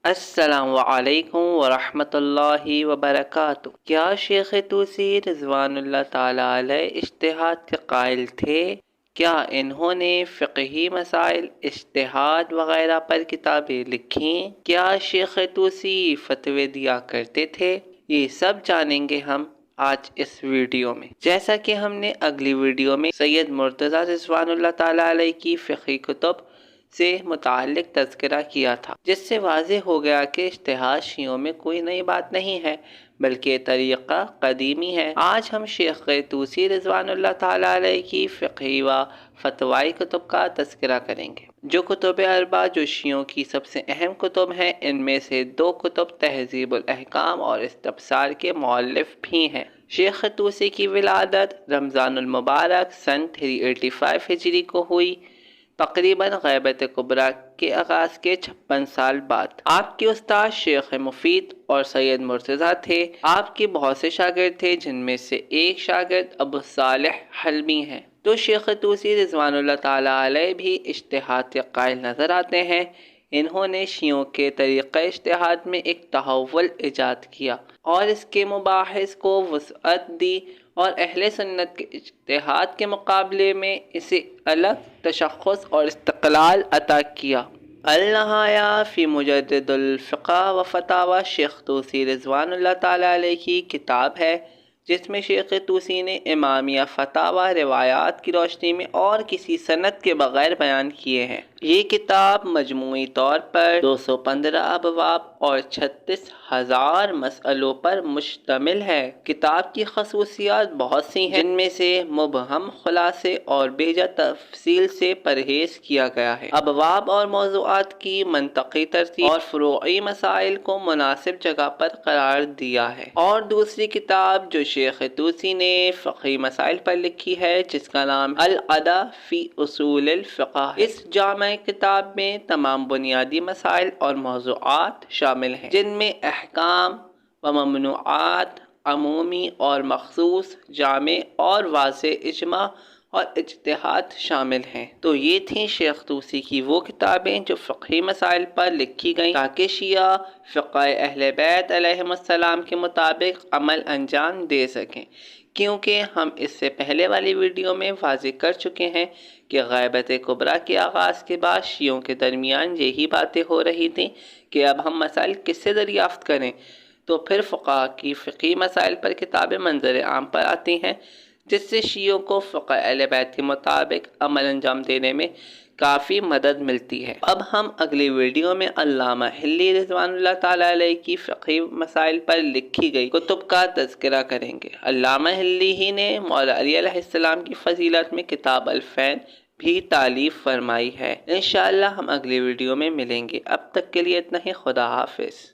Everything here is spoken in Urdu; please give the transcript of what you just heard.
السلام علیکم ورحمۃ اللہ وبرکاتہ۔ کیا شیخ توسی رضوان اللہ تعالیٰ علیہ اجتہاد کے قائل تھے؟ کیا انہوں نے فقہی مسائل، اجتہاد وغیرہ پر کتابیں لکھیں؟ کیا شیخ توسی فتوے دیا کرتے تھے؟ یہ سب جانیں گے ہم آج اس ویڈیو میں۔ جیسا کہ ہم نے اگلی ویڈیو میں سید مرتضیٰ رضوان اللہ تعالیٰ علیہ کی فقہی کتب سے متعلق تذکرہ کیا تھا، جس سے واضح ہو گیا کہ اجتہاد شیعوں میں کوئی نئی بات نہیں ہے بلکہ طریقہ قدیمی ہے۔ آج ہم شیخ توسی رضوان اللہ تعالیٰ علیہ کی فقہی و فتوائی کتب کا تذکرہ کریں گے۔ جو کتب اربع جو شیعوں کی سب سے اہم کتب ہیں، ان میں سے دو کتب تہذیب الاحکام اور استبصار کے مؤلف بھی ہیں۔ شیخ توسی کی ولادت رمضان المبارک سن 385 ہجری کو ہوئی، تقریباً غیبت کبریٰ کے آغاز کے 56 سال بعد۔ آپ کے استاد شیخ مفید اور سید مرتضیٰ تھے۔ آپ کے بہت سے شاگرد تھے، جن میں سے ایک شاگرد ابو صالح حلبی ہیں۔ تو شیخ توسی رضوان اللہ تعالیٰ علیہ بھی اجتہاد کے قائل نظر آتے ہیں۔ انہوں نے شیعوں کے طریقہ اجتہاد میں ایک تحول ایجاد کیا اور اس کے مباحث کو وسعت دی، اور اہل سنت کے اجتہاد کے مقابلے میں اسے الگ تشخص اور استقلال عطا کیا۔ النہایہ فی مجدد الفقہ و فتاوی شیخ توسی رضوان اللہ تعالیٰ علیہ کی کتاب ہے، جس میں شیخ توسی نے امامیہ فتاوی روایات کی روشنی میں اور کسی سند کے بغیر بیان کیے ہیں۔ یہ کتاب مجموعی طور پر 215 ابواب اور 36,000 مسئلوں پر مشتمل ہے۔ کتاب کی خصوصیات بہت سی ہیں، جن میں سے مبہم خلاصے اور بیجا تفصیل سے پرہیز کیا گیا ہے۔ ابواب اور موضوعات کی منطقی ترتیب اور فروعی مسائل کو مناسب جگہ پر قرار دیا ہے۔ اور دوسری کتاب جو شیخ توسی نے فقہی مسائل پر لکھی ہے، جس کا نام العدہ فی اصول الفقہ ہے۔ اس جامع کتاب میں تمام بنیادی مسائل اور موضوعات شامل ہیں، جن میں احکام و ممنوعات، عمومی اور مخصوص، جامع اور واضح اجماع اور اجتہاد شامل ہیں۔ تو یہ تھیں شیخ توسی کی وہ کتابیں جو فقہی مسائل پر لکھی گئیں تاکہ شیعہ فقہ اہل بیت علیہم السلام کے مطابق عمل انجام دے سکیں، کیونکہ ہم اس سے پہلے والی ویڈیو میں واضح کر چکے ہیں کہ غیبت کبریٰ کے آغاز کے بعد شیعوں کے درمیان یہی باتیں ہو رہی تھیں کہ اب ہم مسائل کس سے دریافت کریں۔ تو پھر فقہا کی فقہی مسائل پر کتابیں منظر عام پر آتی ہیں، جس سے شیعوں کو فقہ اہل بیت کے مطابق عمل انجام دینے میں کافی مدد ملتی ہے۔ اب ہم اگلی ویڈیو میں علامہ حلی رضوان اللہ تعالیٰ علیہ کی فقہی مسائل پر لکھی گئی کتب کا تذکرہ کریں گے۔ علامہ حلی ہی نے مولا علی علیہ السلام کی فضیلت میں کتاب الفین بھی تالیف فرمائی ہے۔ انشاءاللہ ہم اگلی ویڈیو میں ملیں گے، اب تک کے لیے اتنا ہی۔ خدا حافظ۔